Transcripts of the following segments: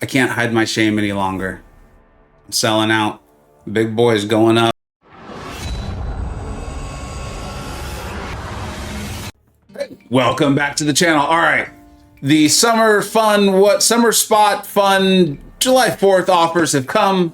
I can't hide my shame any longer. I'm selling out. Big boy's going up. Welcome back to the channel. All right. The summer spot fun July 4th offers have come.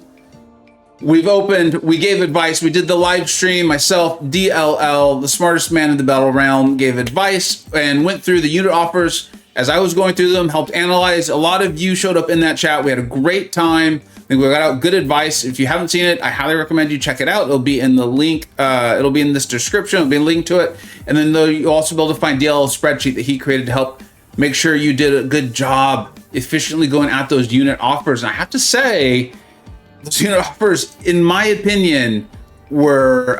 We've opened, we gave advice. We did the live stream. Myself, DLL, the smartest man in the battle realm, gave advice and went through the unit offers as I was going through them, helped analyze. A lot of you showed up in that chat. We had a great time. I think we got out good advice. If you haven't seen it, I highly recommend you check it out. It'll be in the link. It'll be in this description. It'll be a link to it. And then you'll also be able to find DLL's spreadsheet that he created to help make sure you did a good job efficiently going at those unit offers. And I have to say, those unit offers, in my opinion, were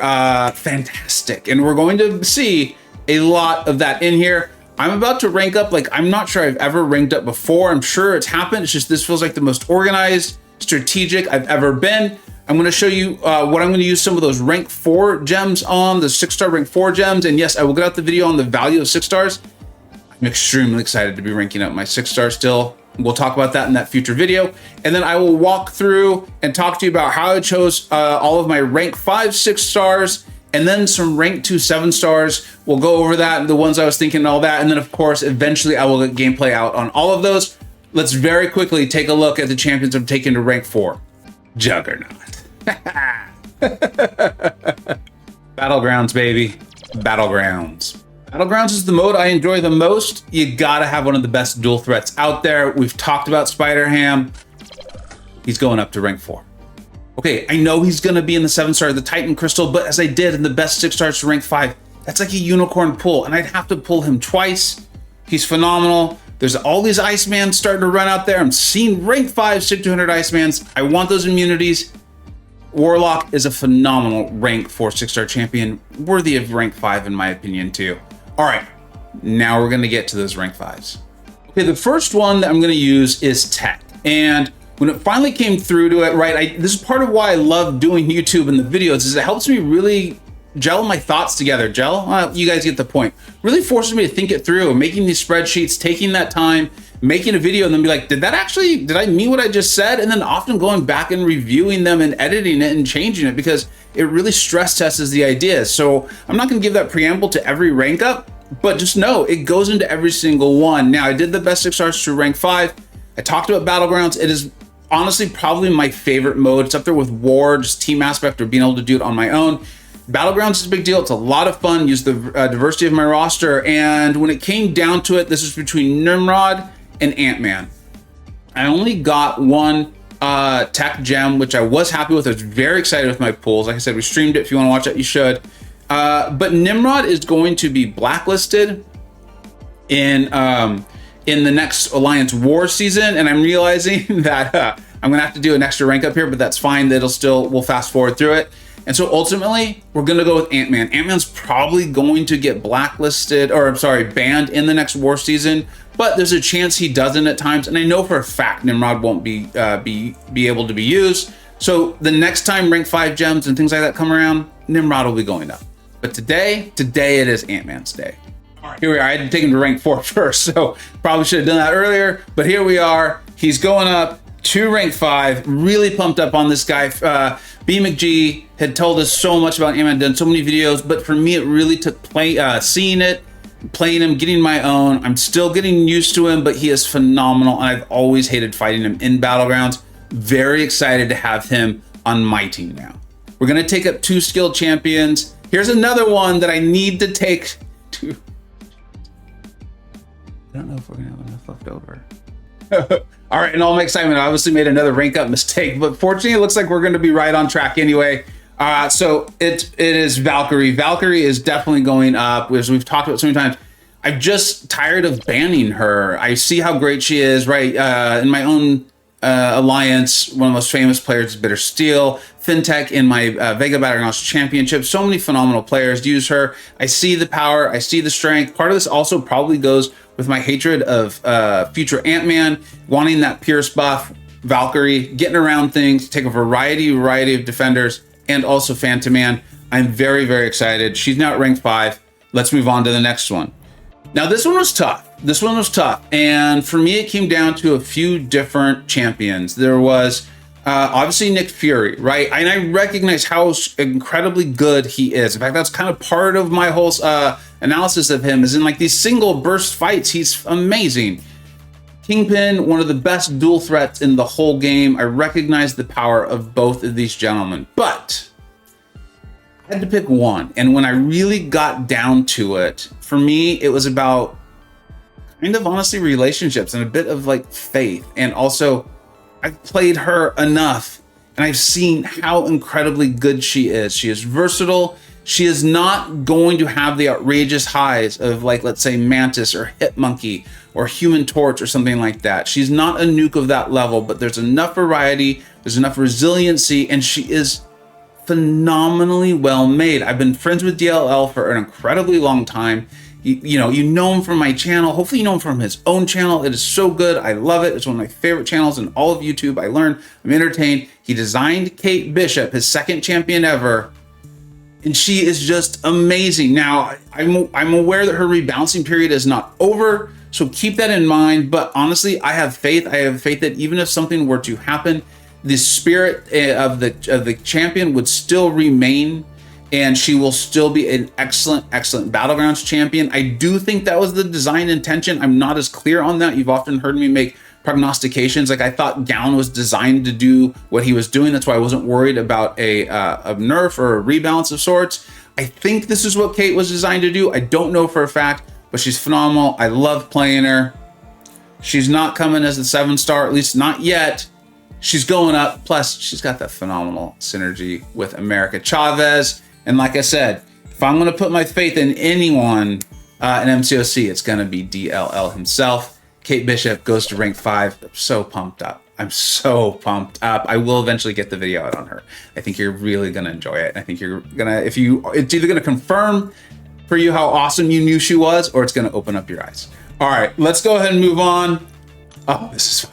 fantastic. And we're going to see a lot of that in here. I'm about to rank up like I'm not sure I've ever ranked up before. I'm sure it's happened. It's just this feels like the most organized, strategic I've ever been. I'm going to show you what I'm going to use some of those rank 4 gems on, the 6-star rank 4 gems. And yes, I will get out the video on the value of 6 stars. I'm extremely excited to be ranking up my 6 stars still. We'll talk about that in that future video. And then I will walk through and talk to you about how I chose all of my rank 5 6 stars and then some rank 2 7 stars. We'll go over that, the ones I was thinking and all that. And then of course, eventually I will get gameplay out on all of those. Let's very quickly take a look at the champions I'm taking to rank 4. Juggernaut. Battlegrounds, baby. Battlegrounds. Battlegrounds is the mode I enjoy the most. You gotta have one of the best dual threats out there. We've talked about Spider-Ham. He's going up to rank 4. Okay, I know he's gonna be in the 7-star, the Titan Crystal, but as I did in the best 6 stars to rank 5, that's like a unicorn pull, and I'd have to pull him twice. He's phenomenal. There's all these Icemans starting to run out there. I'm seeing rank 5 stick 200 Icemans. I want those immunities. Warlock is a phenomenal rank 4 6-star champion, worthy of rank 5 in my opinion too. All right, now we're gonna get to those rank 5s. Okay, the first one that I'm gonna use is Tech. And when it finally came through to it, right, this is part of why I love doing YouTube and the videos, is it helps me really gel my thoughts together. You guys get the point. Really forces me to think it through, making these spreadsheets, taking that time, making a video and then be like, did I mean what I just said? And then often going back and reviewing them and editing it and changing it because it really stress tests the ideas. So I'm not gonna give that preamble to every rank up, but just know it goes into every single one. Now I did the best 6 stars to rank 5. I talked about Battlegrounds. It is honestly probably my favorite mode. It's up there with War, just team aspect or being able to do it on my own. Battlegrounds is a big deal. It's a lot of fun. Use the diversity of my roster. And when it came down to it, this is between Nimrod and Ant-Man. I only got one tech gem, which I was happy with. I was very excited with my pulls. Like I said, we streamed it. If you want to watch that, you should. But Nimrod is going to be blacklisted in the next Alliance War season. And I'm realizing that I'm going to have to do an extra rank up here, but that's fine. We'll fast forward through it. And so ultimately, we're going to go with Ant-Man. Ant-Man's probably going to get blacklisted, or I'm sorry, banned in the next war season, but there's a chance he doesn't at times. And I know for a fact Nimrod won't be able to be used. So the next time rank 5 gems and things like that come around, Nimrod will be going up. But today it is Ant-Man's day. All right, here we are. I had to take him to rank 4 first, so probably should have done that earlier. But here we are. He's going up to rank 5. Really pumped up on this guy. B McG had told us so much about Ant-Man, done so many videos, but for me, it really took seeing it, playing him, getting my own. I'm still getting used to him, but he is phenomenal, and I've always hated fighting him in Battlegrounds. Very excited to have him on my team now. We're gonna take up 2 skilled champions. Here's another one that I need to take to. I don't know if we're gonna have enough left over. All right, in all my excitement, I obviously made another rank up mistake, but fortunately it looks like we're going to be right on track anyway. So it is Valkyrie. Valkyrie is definitely going up, as we've talked about so many times. I'm just tired of banning her. I see how great she is, right? In my own alliance, one of the most famous players is Bitter Steel. Fintech in my Vega Battlegrounds Championship. So many phenomenal players use her. I see the power. I see the strength. Part of this also probably goes with my hatred of future Ant-Man, wanting that Pierce buff, Valkyrie, getting around things, take a variety of defenders, and also Phantom Man. I'm very, very excited. She's now at rank 5. Let's move on to the next one. Now this one was tough. This one was tough. And for me, it came down to a few different champions. There was obviously Nick Fury, right? And I recognize how incredibly good he is. In fact, that's kind of part of my whole analysis of him, is in like these single burst fights, he's amazing. Kingpin, one of the best dual threats in the whole game. I recognize the power of both of these gentlemen, but I had to pick one. And when I really got down to it, for me, it was about kind of honestly relationships and a bit of like faith. And also, I've played her enough and I've seen how incredibly good she is. She is versatile. She is not going to have the outrageous highs of, like, let's say Mantis or Hitmonkey or Human Torch or something like that. She's not a nuke of that level, but there's enough variety, there's enough resiliency, and she is phenomenally well made. I've been friends with DLL for an incredibly long time. You know him from my channel. Hopefully you know him from his own channel. It is so good. I love it. It's one of my favorite channels in all of YouTube. I learned, I'm entertained. He designed Kate Bishop, his second champion ever, and she is just amazing. Now, I'm aware that her rebalancing period is not over, so keep that in mind. But honestly, I have faith. I have faith that even if something were to happen, the spirit of the champion would still remain, and she will still be an excellent Battlegrounds champion. I do think that was the design intention. I'm not as clear on that. You've often heard me make prognostications. Like, I thought Gown was designed to do what he was doing. That's why I wasn't worried about a nerf or a rebalance of sorts. I think this is what Kate was designed to do. I don't know for a fact, but she's phenomenal. I love playing her. She's not coming as the 7-star, at least not yet. She's going up. Plus, she's got that phenomenal synergy with America Chavez. And like I said, if I'm going to put my faith in anyone in MCoC, it's going to be DLL himself. Kate Bishop goes to rank 5. I'm so pumped up. I'm so pumped up. I will eventually get the video out on her. I think you're really going to enjoy it. I think you're going to, it's either going to confirm for you how awesome you knew she was, or it's going to open up your eyes. All right, let's go ahead and move on. Oh, this is fun.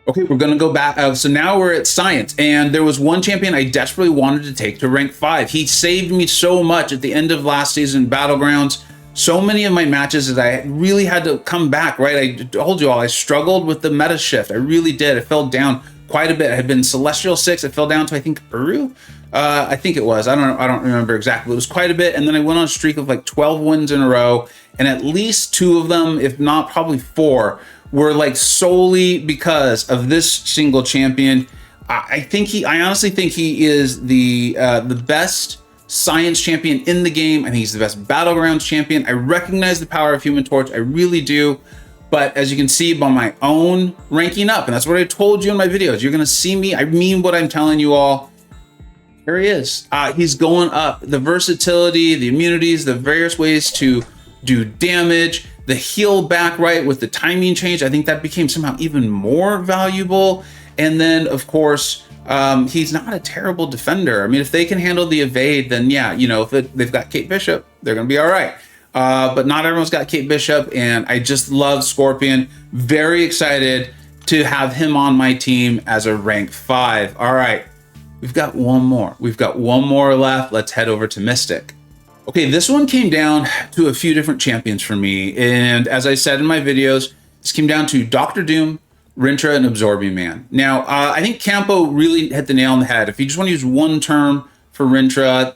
Okay, we're gonna go back. So now we're at Science, and there was one champion I desperately wanted to take to rank 5. He saved me so much at the end of last season Battlegrounds. So many of my matches that I really had to come back, right? I told you all, I struggled with the meta shift. I really did. I fell down quite a bit. I had been Celestial 6. I fell down to, I think, Uru. I think it was. I don't remember exactly. It was quite a bit. And then I went on a streak of like 12 wins in a row, and at least 2 of them, if not probably 4, were like solely because of this single champion. I honestly think he is the best Science champion in the game. I think he's the best Battlegrounds champion. I recognize the power of Human Torch. I really do. But as you can see by my own ranking up, and that's what I told you in my videos, you're gonna see me, I mean what I'm telling you all. Here he is. He's going up. The versatility, the immunities, the various ways to do damage, the heal back, right, with the timing change. I think that became somehow even more valuable. And then, of course, he's not a terrible defender. I mean, if they can handle the evade, then yeah, if they've got Kate Bishop, they're going to be all right. But not everyone's got Kate Bishop, and I just love Scorpion. Very excited to have him on my team as a rank 5. All right, we've got one more. We've got one more left. Let's head over to Mystic. Okay, this one came down to a few different champions for me. And as I said in my videos, this came down to Dr. Doom, Rintra, and Absorbing Man. Now, I think Campo really hit the nail on the head. If you just want to use one term for Rintra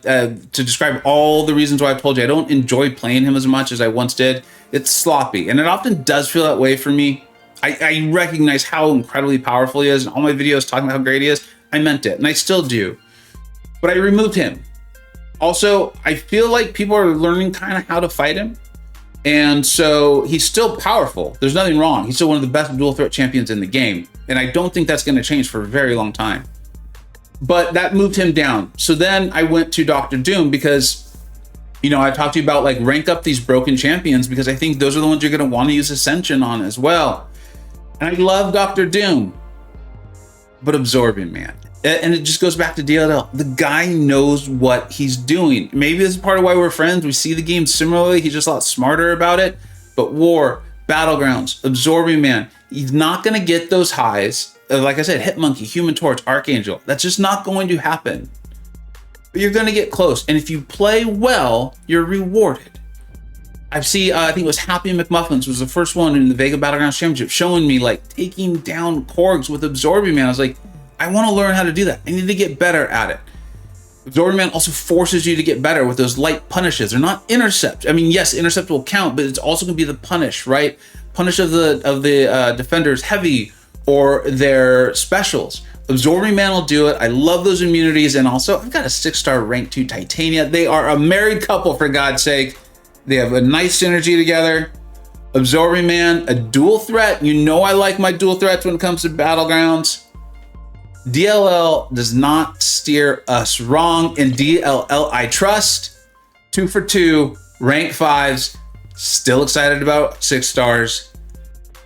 to describe all the reasons why I told you I don't enjoy playing him as much as I once did, it's sloppy. And it often does feel that way for me. I recognize how incredibly powerful he is. And all my videos talking about how great he is, I meant it, and I still do. But I removed him. Also, I feel like people are learning kind of how to fight him. And so he's still powerful. There's nothing wrong. He's still one of the best dual threat champions in the game. And I don't think that's going to change for a very long time. But that moved him down. So then I went to Dr. Doom because, I talked to you about like rank up these broken champions because I think those are the ones you're going to want to use Ascension on as well. And I love Dr. Doom, but Absorbing Man. And it just goes back to DLL. The guy knows what he's doing. Maybe this is part of why we're friends. We see the game similarly. He's just a lot smarter about it. But War, Battlegrounds, Absorbing Man, he's not going to get those highs. Like I said, Hitmonkey, Human Torch, Archangel. That's just not going to happen. But you're going to get close. And if you play well, you're rewarded. I see, I think it was Happy McMuffins was the first one in the Vega Battlegrounds Championship showing me like taking down Korgs with Absorbing Man. I was like, I want to learn how to do that. I need to get better at it. Absorbing Man also forces you to get better with those light punishes. They're not intercept. I mean, yes, intercept will count, but it's also going to be the punish, right? Punish of the defenders heavy or their specials. Absorbing Man will do it. I love those immunities. And also, I've got a 6-star rank 2 Titania. They are a married couple, for God's sake. They have a nice synergy together. Absorbing Man, a dual threat. You know I like my dual threats when it comes to Battlegrounds. DLL does not steer us wrong. In DLL, I trust. 2 for 2, rank 5s. Still excited about 6 stars.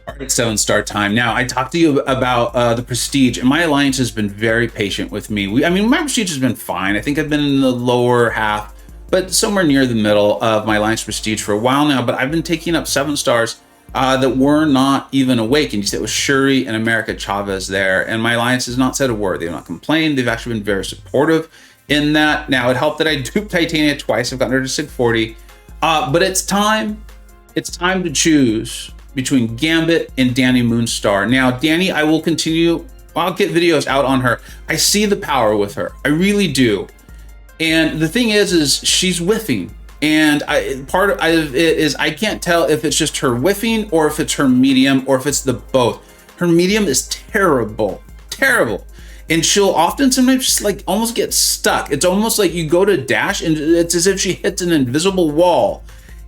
All right, 7-star time. Now, I talked to you about the Prestige, and my Alliance has been very patient with me. I mean, my Prestige has been fine. I think I've been in the lower half, but somewhere near the middle of my Alliance Prestige for a while now, but I've been taking up 7 stars that were not even awakened. You said it was Shuri and America Chavez there, and my Alliance has not said a word. They've not complained. They've actually been very supportive in that. Now, it helped that I duped Titania twice. I've gotten her to SIG 40, but it's time. It's time to choose between Gambit and Danny Moonstar. Now, Danny, I will continue. I'll get videos out on her. I see the power with her. I really do. And the thing is she's whiffing. And part of it is I can't tell if it's just her whiffing or if it's her medium or if it's the both. Her medium is terrible, terrible. And she'll often sometimes just like almost get stuck. It's almost like you go to dash and it's as if she hits an invisible wall.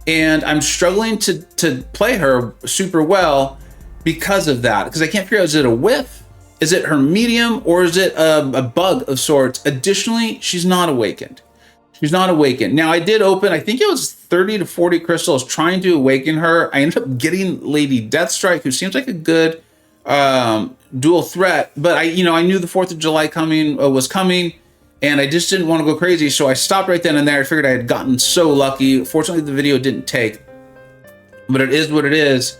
And I'm struggling to play her super well because of that. Because I can't figure out, is it a whiff? Is it her medium? Or is it a bug of sorts? Additionally, she's not awakened. She's not awakened. Now, I did open, I think it was 30 to 40 crystals trying to awaken her. I ended up getting Lady Deathstrike, who seems like a good dual threat. But I knew the 4th of July was coming. And I just didn't want to go crazy, so I stopped right then and there. I figured I had gotten so lucky. Fortunately, the video didn't take, but it is what it is.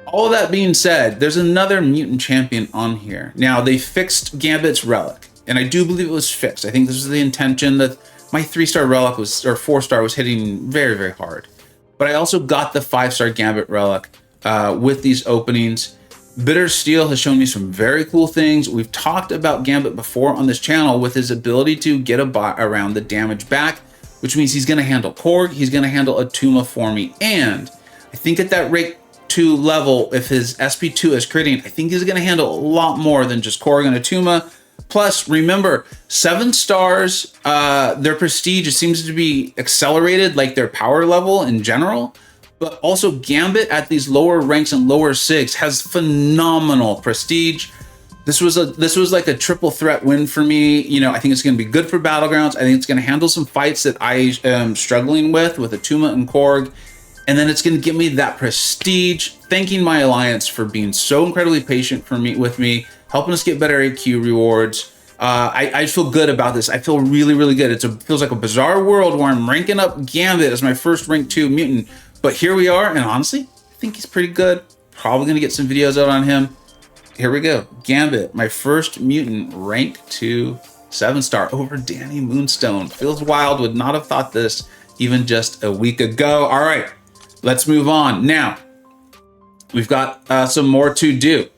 All that being said, there's another mutant champion on here. Now, they fixed Gambit's relic, and I do believe it was fixed. I think this was the intention that my 3-star relic was, or 4-star was hitting very, very hard. But I also got the 5-star Gambit relic with these openings. Bitter Steel has shown me some very cool things. We've talked about Gambit before on this channel with his ability to get a bot around the damage back, which means he's going to handle Korg, he's going to handle Atuma for me. And I think at that rank 2 level, if his SP2 is critting, I think he's going to handle a lot more than just Korg and Atuma. Plus, remember, 7 stars, their prestige, it seems to be accelerated like their power level in general. But also Gambit at these lower ranks and lower SIGs has phenomenal prestige. This was like a triple threat win for me. I think it's going to be good for Battlegrounds. I think it's going to handle some fights that I am struggling with Atuma and Korg. And then it's going to give me that prestige. Thanking my Alliance for being so incredibly patient with me, helping us get better AQ rewards. I feel good about this. I feel really, really good. It feels like a bizarre world where I'm ranking up Gambit as my first rank 2 mutant. But here we are, and honestly, I think he's pretty good. Probably gonna get some videos out on him. Here we go. Gambit, my first mutant, rank 2, 7-star over Danny Moonstone. Feels wild, would not have thought this even just a week ago. All right, let's move on. Now, we've got some more to do.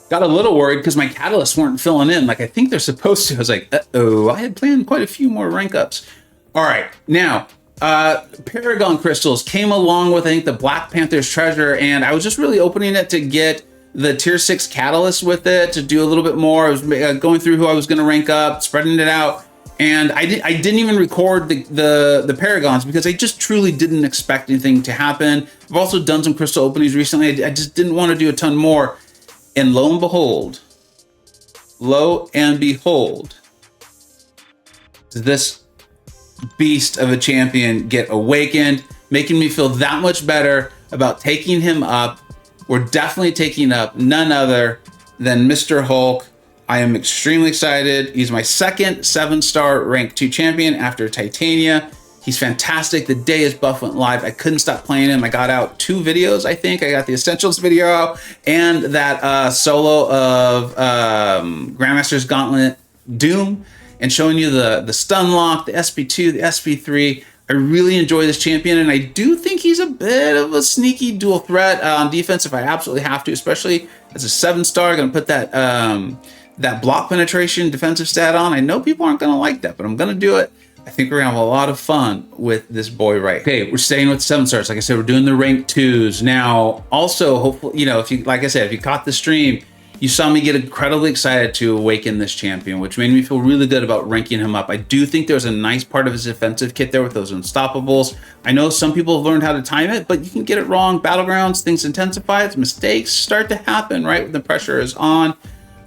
Got a little worried because my catalysts weren't filling in like I think they're supposed to. I was like, uh-oh, I had planned quite a few more rank ups. All right, now, Paragon crystals came along with, I think, the Black Panther's treasure, and I was just really opening it to get the tier 6 catalyst with it to do a little bit more. I was going through who I was going to rank up, spreading it out, and I didn't even record the Paragons because I just truly didn't expect anything to happen. I've also done some crystal openings recently. I just didn't want to do a ton more, and lo and behold, this beast of a champion get awakened, making me feel that much better about taking him up. We're definitely taking up none other than Mr. Hulk. I am extremely excited. He's my second 7-star rank 2 champion after Titania. He's fantastic. The day his buff went live, I couldn't stop playing him. I got out 2 videos, I think. I got the Essentials video out and that solo of Grandmaster's Gauntlet Doom, and showing you the stun lock, the SP2, the SP3. I really enjoy this champion, and I do think he's a bit of a sneaky dual threat on defense if I absolutely have to, especially as a 7-star. Going to put that that block penetration defensive stat on. I know people aren't going to like that, but I'm going to do it. I think we're going to have a lot of fun with this boy right here. Okay, we're staying with 7-stars. Like I said, we're doing the rank 2s. Now, also, hopefully, you know, if you, like I said, if you caught the stream, you saw me get incredibly excited to awaken this champion, which made me feel really good about ranking him up. I do think there's a nice part of his defensive kit there with those unstoppables. I know some people have learned how to time it, but you can get it wrong. Battlegrounds, things intensify. Mistakes start to happen, right, when the pressure is on.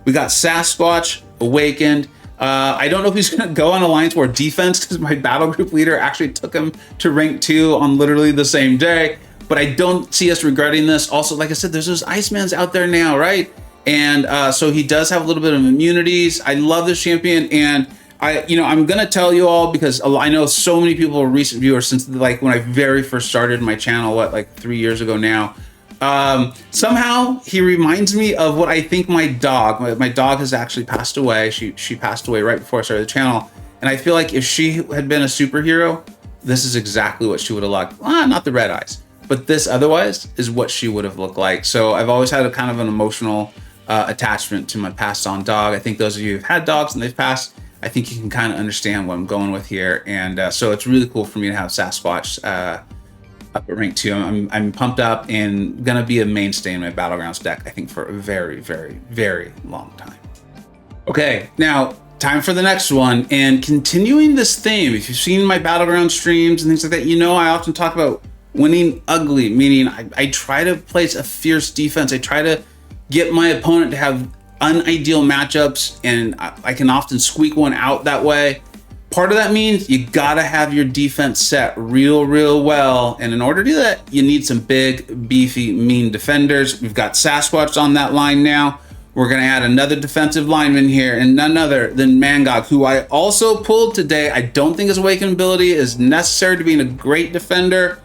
We got Sasquatch awakened. I don't know if he's going to go on Alliance War defense because my battle group leader actually took him to rank 2 on literally the same day, but I don't see us regretting this. Also, like I said, there's those Icemans out there now, right? And so he does have a little bit of immunities. I love this champion, and I'm going to tell you all because I know so many people are recent viewers since like when I very first started my channel, like 3 years ago now. Somehow he reminds me of what I think my dog has actually passed away. She passed away right before I started the channel. And I feel like if she had been a superhero, this is exactly what she would have looked. Not the red eyes, but this otherwise is what she would have looked like. So I've always had a kind of an emotional attachment to my passed on dog. I think those of you who've had dogs and they've passed, I think you can kind of understand what I'm going with here. And so it's really cool for me to have Sasquatch up at rank 2. I'm pumped up and gonna be a mainstay in my Battlegrounds deck, I think, for a very, very, very long time. Okay, now time for the next one. And continuing this theme, if you've seen my Battleground streams and things like that, you know I often talk about winning ugly, meaning I try to place a fierce defense. I try to get my opponent to have unideal matchups, and I can often squeak one out that way. Part of that means you gotta have your defense set real well. And in order to do that, you need some big, beefy, mean defenders. We've got Sasquatch on that line now. We're gonna add another defensive lineman here, and none other than Mangog, who I also pulled today. I don't think his awakened ability is necessary to being a great defender.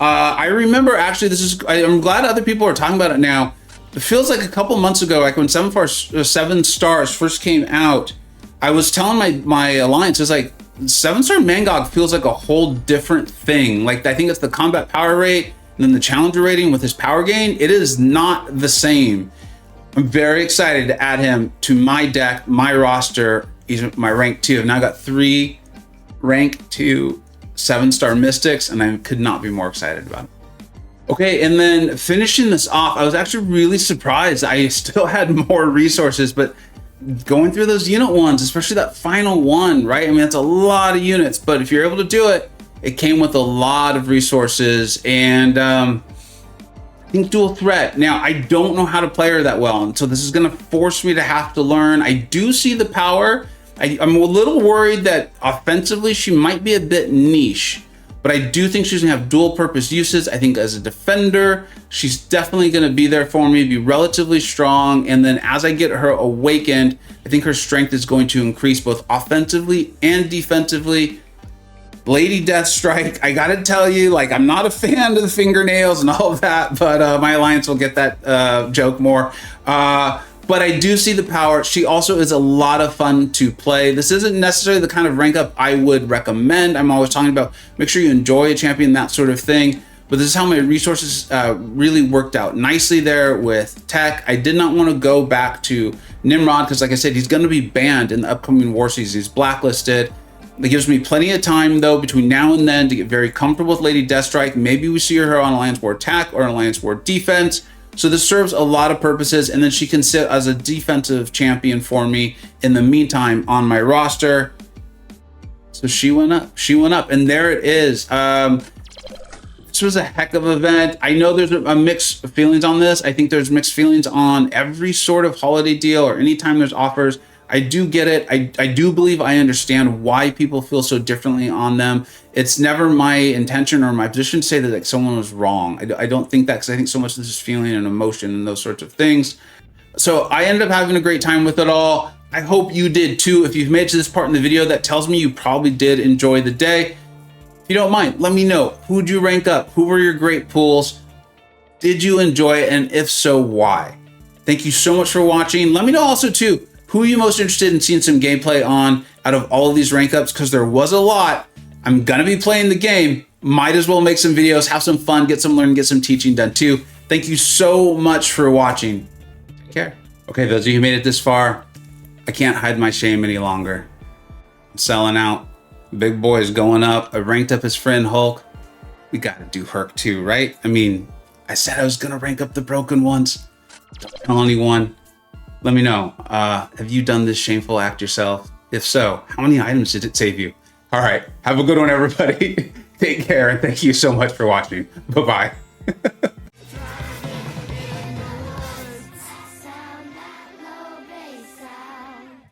I remember actually, I'm glad other people are talking about it now. It feels like a couple months ago, like when 7-stars first came out, I was telling my alliance, it's like 7-star Mangog feels like a whole different thing. Like I think it's the combat power rate and then the challenger rating with his power gain. It is not the same. I'm very excited to add him to my deck, my roster. He's my rank 2. I've now got 3 rank 2 7-star mystics, and I could not be more excited about it. Okay, and then finishing this off, I was actually really surprised. I still had more resources, but going through those unit ones, especially that final one, right? I mean, that's a lot of units, but if you're able to do it, it came with a lot of resources. And I think dual threat. Now, I don't know how to play her that well, and so this is gonna force me to have to learn. I do see the power. I'm a little worried that offensively, she might be a bit niche, but I do think she's gonna have dual purpose uses. I think as a defender, she's definitely gonna be there for me, be relatively strong. And then as I get her awakened, I think her strength is going to increase both offensively and defensively. Lady Deathstrike, I gotta tell you, like, I'm not a fan of the fingernails and all of that, but my alliance will get that joke more. But I do see the power. She also is a lot of fun to play. This isn't necessarily the kind of rank up I would recommend. I'm always talking about make sure you enjoy a champion, that sort of thing. But this is how my resources really worked out nicely there with tech. I did not want to go back to Nimrod because, like I said, he's going to be banned in the upcoming war season. He's blacklisted. It gives me plenty of time, though, between now and then to get very comfortable with Lady Deathstrike. Maybe we see her on Alliance War attack or Alliance War defense. So this serves a lot of purposes, and then she can sit as a defensive champion for me in the meantime on my roster. So she went up, and there it is. This was a heck of an event. I know there's a mixed feelings on this. I think there's mixed feelings on every sort of holiday deal or anytime there's offers. I do get it. I do believe I understand why people feel so differently on them. It's never my intention or my position to say that like someone was wrong. I don't think that, because I think so much of this is feeling and emotion and those sorts of things. So I ended up having a great time with it all. I hope you did too. If you've made it to this part in the video, that tells me you probably did enjoy the day. If you don't mind, let me know. Who'd you rank up? Who were your great pulls? Did you enjoy it? And if so, why? Thank you so much for watching. Let me know also too, who are you most interested in seeing some gameplay on out of all of these rank ups? Because there was a lot. I'm gonna be playing the game. Might as well make some videos, have some fun, get some learning, get some teaching done too. Thank you so much for watching. Take care. Okay, those of you who made it this far, I can't hide my shame any longer. I'm selling out. Big boy is going up. I ranked up his friend Hulk. We gotta do Herc too, right? I mean, I said I was gonna rank up the broken ones. Don't tell anyone. Let me know. Have you done this shameful act yourself? If so, how many items did it save you? All right, have a good one, everybody. Take care, and thank you so much for watching. Bye-bye.